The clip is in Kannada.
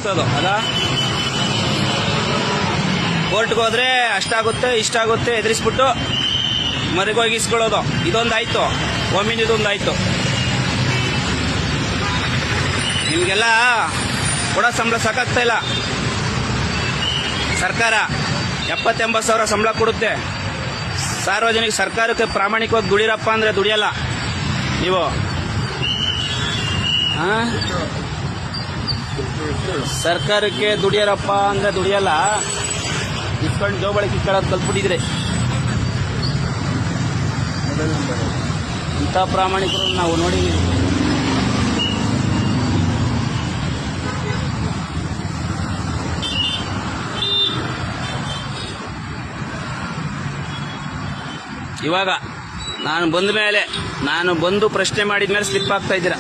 ಅಲ್ಲ, ಕೋರ್ಟ್ಗೆ ಹೋದ್ರೆ ಅಷ್ಟಾಗುತ್ತೆ ಇಷ್ಟಾಗುತ್ತೆ ಎದುರಿಸ್ಬಿಟ್ಟು ಮನೆಗೋಗಿ ಇಸ್ಕೊಳ್ಳೋದು. ಇದೊಂದಾಯ್ತು, ಒಮ್ಮಿನಿದೊಂದಾಯ್ತು. ನಿಮಗೆಲ್ಲ ಕೊಡೋ ಸಂಬಳ ಸಾಕಾಗ್ತಾ ಇಲ್ಲ. ಸರ್ಕಾರ 70-80 ಸಾವಿರ ಸಂಬಳ ಕೊಡುತ್ತೆ. ಸಾರ್ವಜನಿಕ ಸರ್ಕಾರಕ್ಕೆ ಪ್ರಾಮಾಣಿಕವಾಗಿ ದುಡಿರಪ್ಪ ಅಂದ್ರೆ ದುಡಿಯಲ್ಲ ನೀವು. ಸರ್ಕಾರಕ್ಕೆ ದುಡಿಯರಪ್ಪ ಅಂದ್ರೆ ದುಡಿಯಲ್ಲ. ಇಸ್ಕೊಂಡು ಜೋಬಳಕ್ಕೆ ಇಟ್ಕೊಳ್ಳೋದು ಕಲ್ತ್ಬಿಟ್ಟಿದ್ರೆ. ಇಂಥ ಪ್ರಾಮಾಣಿಕರು ನಾವು ನೋಡಿದ್ದೀವಿ. ಇವಾಗ ನಾನು ಬಂದು ಪ್ರಶ್ನೆ ಮಾಡಿದ ಮೇಲೆ ಸ್ಲಿಪ್ ಆಗ್ತಾ ಇದ್ದೀರಾ.